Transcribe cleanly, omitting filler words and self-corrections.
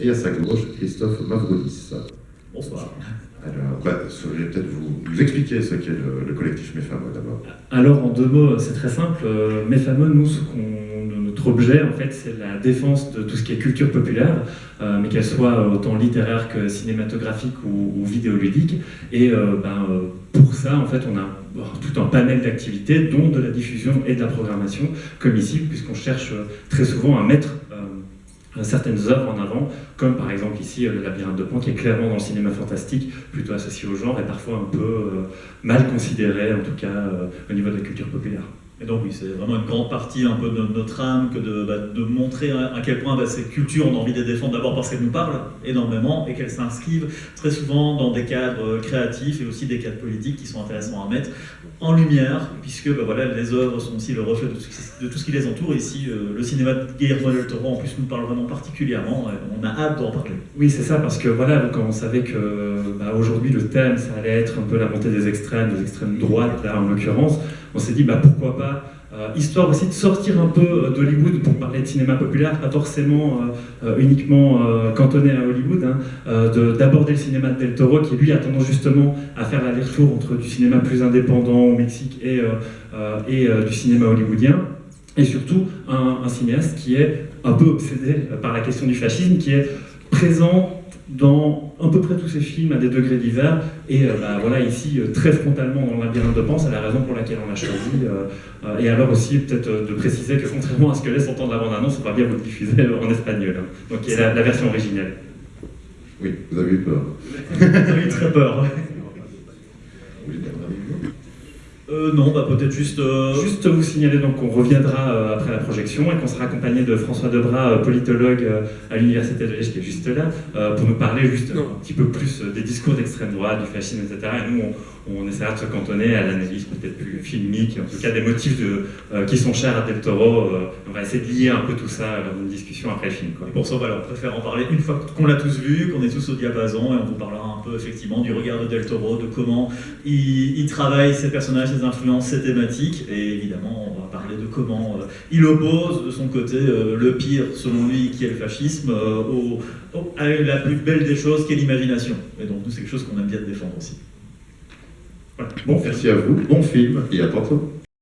Et à sa gauche, Christophe Mavrodis. Bonsoir. Alors, vous allez peut-être vous expliquer ce qu'est le collectif Mes-Fameux d'abord. Alors, en 2 mots, c'est très simple. Mes-Fameux, nous, notre objet, en fait, c'est la défense de tout ce qui est culture populaire, mais qu'elle soit autant littéraire que cinématographique ou vidéoludique. Et pour ça, en fait, on a tout un panel d'activités, dont de la diffusion et de la programmation, comme ici, puisqu'on cherche très souvent à mettre certaines œuvres en avant, comme par exemple ici Le Labyrinthe de Pan, qui est clairement dans le cinéma fantastique, plutôt associé au genre et parfois un peu mal considéré, en tout cas au niveau de la culture populaire. Et donc oui, c'est vraiment une grande partie un peu de notre âme que de montrer à quel point ces cultures, on a envie de les défendre d'abord parce qu'elles nous parlent énormément et qu'elles s'inscrivent très souvent dans des cadres créatifs et aussi des cadres politiques qui sont intéressants à mettre en lumière, puisque les œuvres sont aussi le reflet de tout ce qui les entoure. Ici, le cinéma de Guillermo del Toro en plus nous parle vraiment particulièrement, on a hâte d'en parler. Oui, c'est ça, parce que quand on savait que aujourd'hui le thème ça allait être un peu la montée des extrêmes droites là en l'occurrence, on s'est dit pourquoi pas, histoire aussi de sortir un peu d'Hollywood pour parler de cinéma populaire, pas forcément uniquement cantonné à Hollywood, d'aborder le cinéma de Del Toro qui lui a tendance justement à faire l'aller-retour entre du cinéma plus indépendant au Mexique et du cinéma hollywoodien, et surtout un cinéaste qui est un peu obsédé par la question du fascisme, qui est présent dans à peu près tous ses films à des degrés divers, et ici très frontalement dans Le Labyrinthe de Pan, c'est la raison pour laquelle on l'a choisi. Et alors aussi peut-être de préciser que contrairement à ce que laisse entendre la bande-annonce, on va bien vous le diffuser en espagnol, donc qui est la version originale. Oui, vous avez eu peur. Vous avez eu très peur. Non, peut-être juste... Juste vous signaler donc qu'on reviendra après la projection et qu'on sera accompagné de François Debras, politologue à l'Université de Liège, qui est juste là, pour nous parler juste un petit peu plus des discours d'extrême droite, du fascisme, etc. Et nous, on essaiera de se cantonner à l'analyse peut-être plus filmique, en tout cas des motifs qui sont chers à Del Toro. On va essayer de lier un peu tout ça dans une discussion après le film, quoi. Et pour ça, on préfère en parler une fois qu'on l'a tous vu, qu'on est tous au diapason, et on vous parlera un peu effectivement du regard de Del Toro, de comment il travaille ses personnages, ses influences, ses thématiques, et évidemment on va parler de comment il oppose de son côté le pire selon lui qui est le fascisme à la plus belle des choses qui est l'imagination. Et donc nous c'est quelque chose qu'on aime bien défendre aussi. Voilà. Bon, merci à vous, bon film et à tantôt.